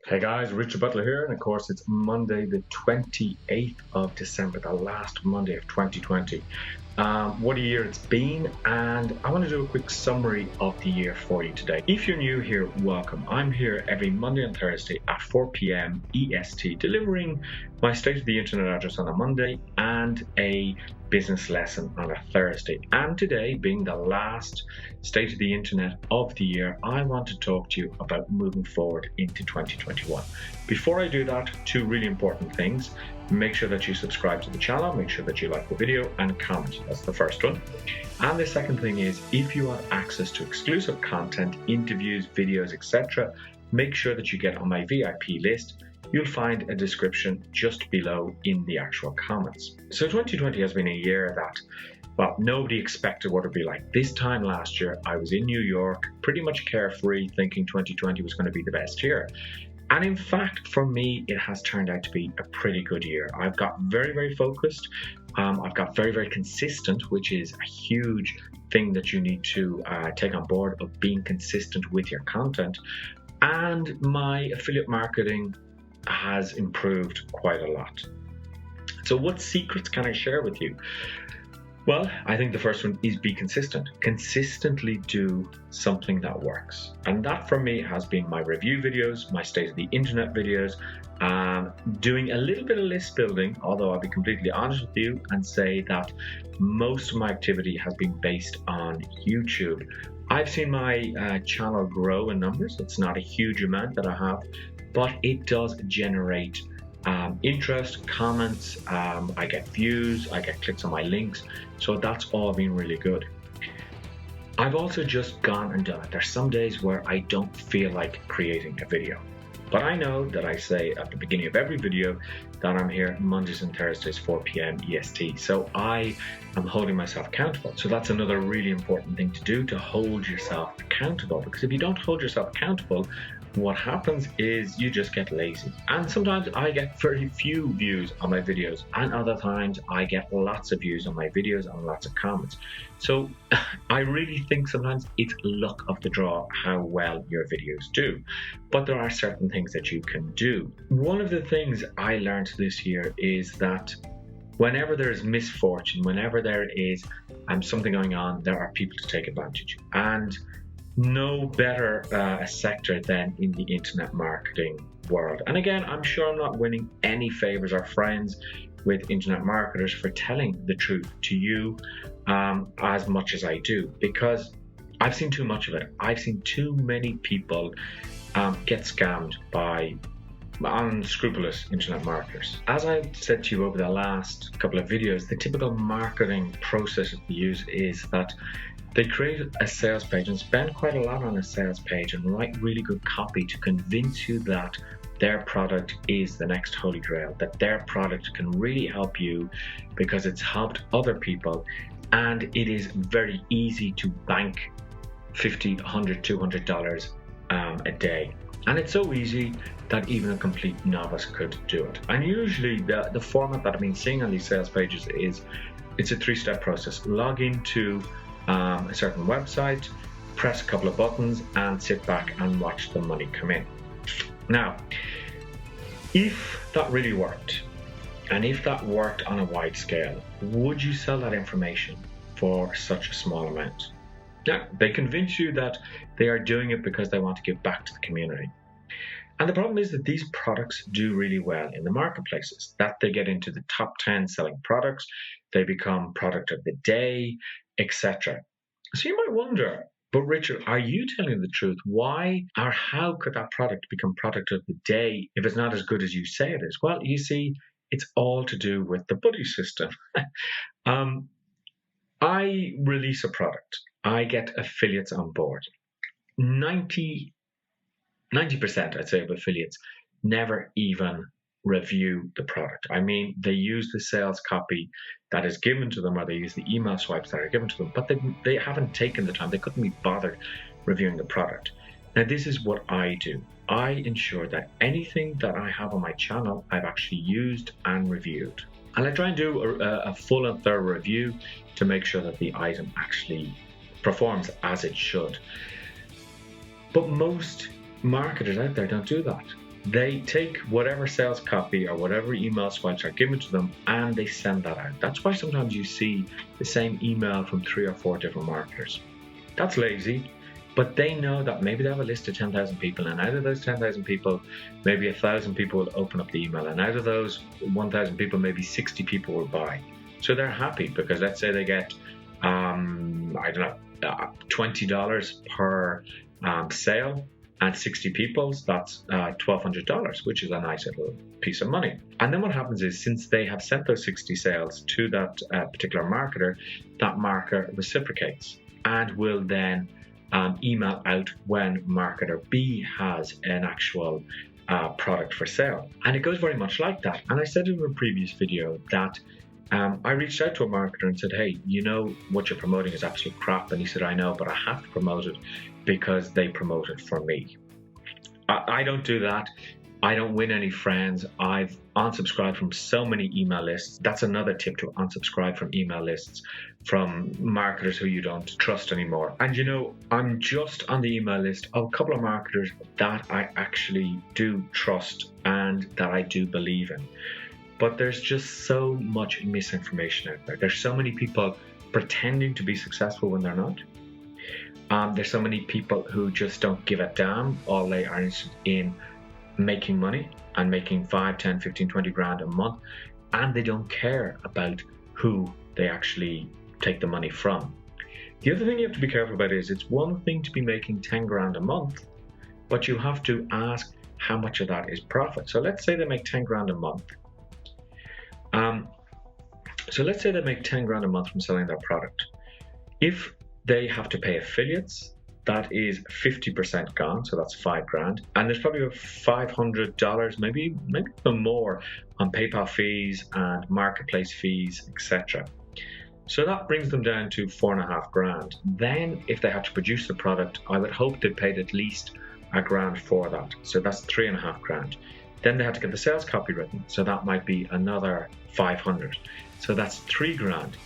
Hey guys, Richard Butler here, and of course it's Monday the 28th of December, the last Monday of 2020. What a year it's been, and I want to do a quick summary of the year for you today. If you're new here, welcome. I'm here every Monday and Thursday at 4 p.m. EST, delivering my State of the Internet address on a Monday and a business lesson on a Thursday. And today, being the last State of the Internet of the year, I want to talk to you about moving forward into 2021. Before I do that, two really important things. Make sure that you subscribe to the channel, make sure that you like the video and comment. That's the first one. And the second thing is, if you want access to exclusive content, interviews, videos, etc., make sure that you get on my VIP list. You'll find a description just below in the actual comments. So 2020 has been a year that, well, nobody expected what it would be like. This time last year, I was in New York, pretty much carefree, thinking 2020 was going to be the best year. And in fact, for me, it has turned out to be a pretty good year. I've got very, very focused. I've got very, very consistent, which is a huge thing that you need to take on board, of being consistent with your content. And my affiliate marketing has improved quite a lot. So what secrets can I share with you? Well, I think the first one is be consistent. Consistently do something that works. And that for me has been my review videos, my State of the Internet videos, doing a little bit of list building, although I'll be completely honest with you and say that most of my activity has been based on YouTube. I've seen my channel grow in numbers. It's not a huge amount that I have, but it does generate interest, comments, I get views, I get clicks on my links, so that's all been really good. I've also just gone and done it. There's some days where I don't feel like creating a video, but I know that I say at the beginning of every video that I'm here Mondays and Thursdays 4 p.m. EST, so I am holding myself accountable. So that's another really important thing to do, to hold yourself accountable, because if you don't hold yourself accountable, what happens is you just get lazy. And sometimes I get very few views on my videos, and other times I get lots of views on my videos and lots of comments. So I really think sometimes it's luck of the draw how well your videos do. But there are certain things that you can do. One of the things I learned this year is that whenever there is misfortune, whenever there is something going on, there are people to take advantage. And no better a sector than in the internet marketing world. And again, I'm sure I'm not winning any favors or friends with internet marketers for telling the truth to you as much as I do, because I've seen too much of it. I've seen too many people get scammed by unscrupulous internet marketers. As I've said to you over the last couple of videos, the typical marketing process that they use is that they create a sales page and spend quite a lot on a sales page and write really good copy to convince you that their product is the next holy grail, that their product can really help you because it's helped other people, and it is very easy to bank $50, $100, $200 a day. And it's so easy that even a complete novice could do it. And usually the format that I've been seeing on these sales pages is it's a 3-step process. Log into a certain website, press a couple of buttons and sit back and watch the money come in. Now, if that really worked, and if that worked on a wide scale, would you sell that information for such a small amount? Now, they convince you that they are doing it because they want to give back to the community. And the problem is that these products do really well in the marketplaces, that they get into the top 10 selling products, they become product of the day, etc. So you might wonder, but Richard, are you telling the truth? Why or how could that product become product of the day if it's not as good as you say it is? Well, you see, it's all to do with the buddy system. I release a product, I get affiliates on board. 90% I'd say of affiliates never even review the product. I mean, they use the sales copy that is given to them, or they use the email swipes that are given to them, but they haven't taken the time, they couldn't be bothered reviewing the product. Now, this is what I do. I ensure that anything that I have on my channel, I've actually used and reviewed. And I try and do a full and thorough review to make sure that the item actually performs as it should. But most marketers out there don't do that. They take whatever sales copy or whatever email swipes are given to them and they send that out. That's why sometimes you see the same email from 3 or 4 different marketers. That's lazy, but they know that maybe they have a list of 10,000 people, and out of those 10,000 people, maybe 1,000 people will open up the email, and out of those 1,000 people, maybe 60 people will buy. So they're happy because let's say they get, $20 per sale, and 60 people's, that's $1,200, which is a nice little piece of money. And then what happens is, since they have sent those 60 sales to that particular marketer, that marketer reciprocates and will then email out when marketer B has an actual product for sale. And it goes very much like that. And I said in a previous video that I reached out to a marketer and said, hey, you know what you're promoting is absolute crap. And he said, I know, but I have to promote it because they promote it for me. I don't do that. I don't win any friends. I've unsubscribed from so many email lists. That's another tip, to unsubscribe from email lists from marketers who you don't trust anymore. And you know, I'm just on the email list of a couple of marketers that I actually do trust and that I do believe in. But there's just so much misinformation out there. There's so many people pretending to be successful when they're not. There's so many people who just don't give a damn. All they are interested in making money and making 5, 10, 15, 20 grand a month. And they don't care about who they actually take the money from. The other thing you have to be careful about is, it's one thing to be making 10 grand a month, but you have to ask how much of that is profit. So let's say they make 10 grand a month. So let's say they make 10 grand a month from selling their product. If they have to pay affiliates, that is 50% gone, so that's 5 grand. And there's probably $500, maybe even more, on PayPal fees and marketplace fees, etc. So that brings them down to 4.5 grand. Then if they had to produce the product, I would hope they paid at least $1 grand for that. So that's 3.5 grand. Then they had to get the sales copy written, so that might be another 500. So that's 3 grand.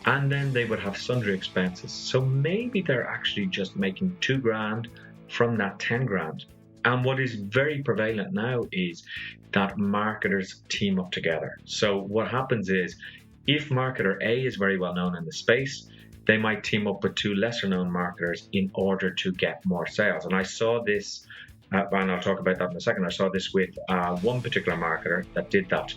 And then they would have sundry expenses. So maybe they're actually just making 2 grand from that 10 grand. And what is very prevalent now is that marketers team up together. So what happens is, if marketer A is very well known in the space, they might team up with 2 lesser known marketers in order to get more sales. And I saw this, and I'll talk about that in a second. I saw this with one particular marketer that did that.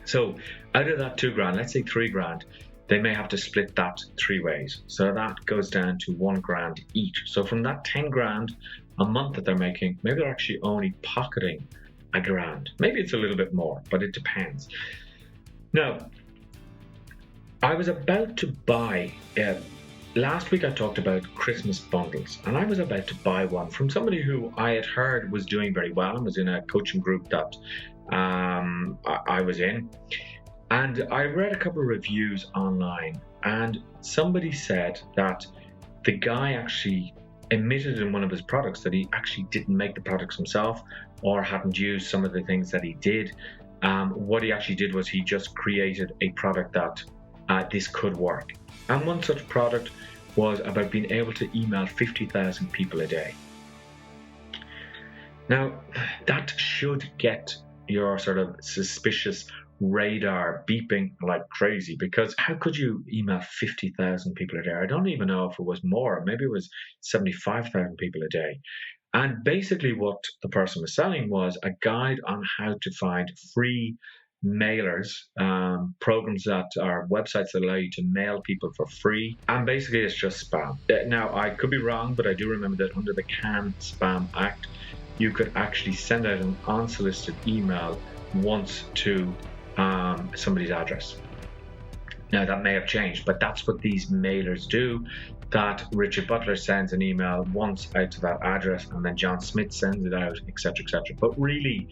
So out of that 2 grand, let's say 3 grand, they may have to split that 3 ways. So that goes down to 1 grand each. So from that 10 grand a month that they're making, maybe they're actually only pocketing $1 grand. Maybe it's a little bit more, but it depends. Now, I was about to buy, last week I talked about Christmas bundles, and I was about to buy one from somebody who I had heard was doing very well and was in a coaching group that I was in. And I read a couple of reviews online, and somebody said that the guy actually admitted in one of his products that he actually didn't make the products himself or hadn't used some of the things that he did. What he actually did was he just created a product that this could work. And one such product was about being able to email 50,000 people a day. Now, that should get your sort of suspicious radar beeping like crazy, because how could you email 50,000 people a day? I don't even know if it was more. Maybe it was 75,000 people a day. And basically what the person was selling was a guide on how to find free mailers, programs that are websites that allow you to mail people for free. And basically it's just spam. Now, I could be wrong, but I do remember that under the CAN-SPAM Act, you could actually send out an unsolicited email once to somebody's address. Now that may have changed, but that's what these mailers do, that Richard Butler sends an email once out to that address, and then John Smith sends it out, etc., etc. But really,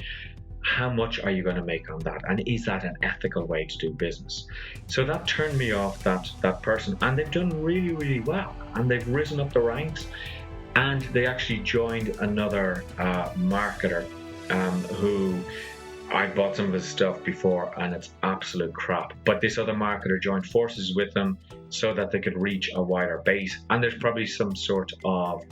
how much are you going to make on that? And is that an ethical way to do business? So that turned me off that person, and they've done really, really well, and they've risen up the ranks, and they actually joined another marketer who I bought some of his stuff before and it's absolute crap. But this other marketer joined forces with them so that they could reach a wider base. And there's probably some sort of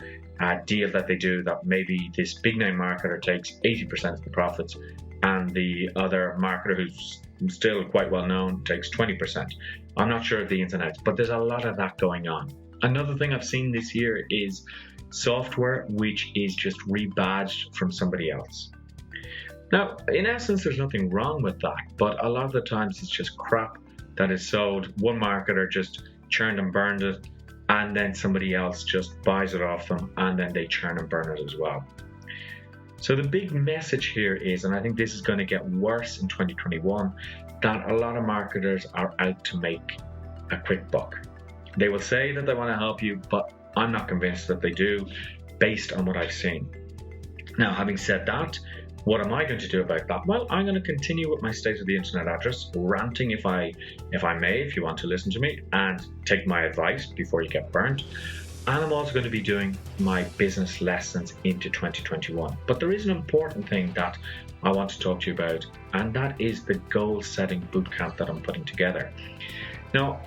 deal that they do that maybe this big name marketer takes 80% of the profits and the other marketer who's still quite well known takes 20%. I'm not sure of the ins and outs, but there's a lot of that going on. Another thing I've seen this year is software which is just rebadged from somebody else. Now, in essence, there's nothing wrong with that, but a lot of the times it's just crap that is sold. One marketer just churned and burned it, and then somebody else just buys it off them, and then they churn and burn it as well. So the big message here is, and I think this is going to get worse in 2021, that a lot of marketers are out to make a quick buck. They will say that they want to help you, but I'm not convinced that they do, based on what I've seen. Now, having said that, what am I going to do about that? Well, I'm going to continue with my state of the internet address, ranting if I may, if you want to listen to me, and take my advice before you get burnt. And I'm also going to be doing my business lessons into 2021. But there is an important thing that I want to talk to you about, and that is the goal setting bootcamp that I'm putting together. Now,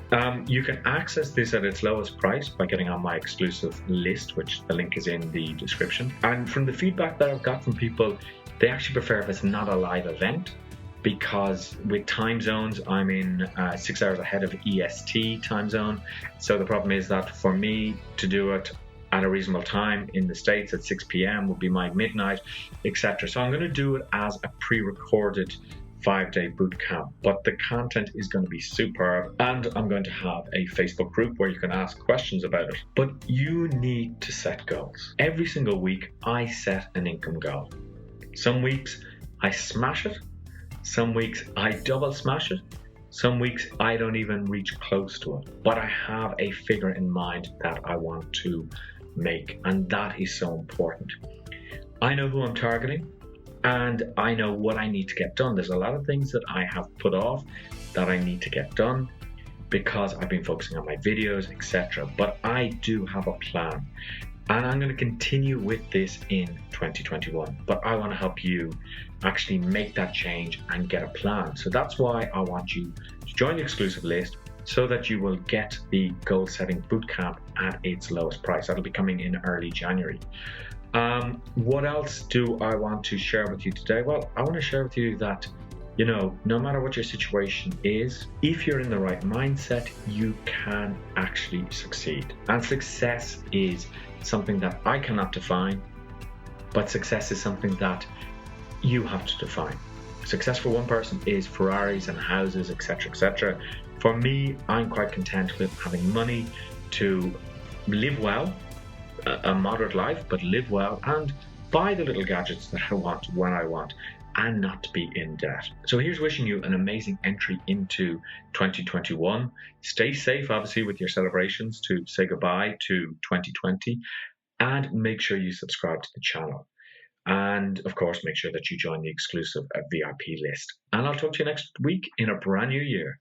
you can access this at its lowest price by getting on my exclusive list, which the link is in the description. And from the feedback that I've got from people, they actually prefer if it's not a live event, because with time zones, I'm in 6 hours ahead of EST time zone. So the problem is that for me to do it at a reasonable time in the States at 6 p.m. would be my midnight, etc. So I'm going to do it as a pre-recorded 5-day boot camp, but the content is going to be superb, and I'm going to have a Facebook group where you can ask questions about it. But you need to set goals. Every single week, I set an income goal. Some weeks I smash it, some weeks I double smash it, some weeks I don't even reach close to it, but I have a figure in mind that I want to make, and that is so important. I know who I'm targeting, and I know what I need to get done. There's a lot of things that I have put off that I need to get done because I've been focusing on my videos, etc. But I do have a plan, and I'm going to continue with this in 2021. But I want to help you actually make that change and get a plan. So that's why I want you to join the exclusive list so that you will get the goal setting bootcamp at its lowest price. That'll be coming in early January. What else do I want to share with you today? Well, I want to share with you that, no matter what your situation is, if you're in the right mindset, you can actually succeed. And success is something that I cannot define, but success is something that you have to define. Success for one person is Ferraris and houses, etc., etc. For me, I'm quite content with having money to live well, a moderate life, but live well and buy the little gadgets that I want when I want, and not to be in debt. So here's wishing you an amazing entry into 2021. Stay safe, obviously, with your celebrations to say goodbye to 2020, and make sure you subscribe to the channel. And of course, make sure that you join the exclusive VIP list. And I'll talk to you next week in a brand new year.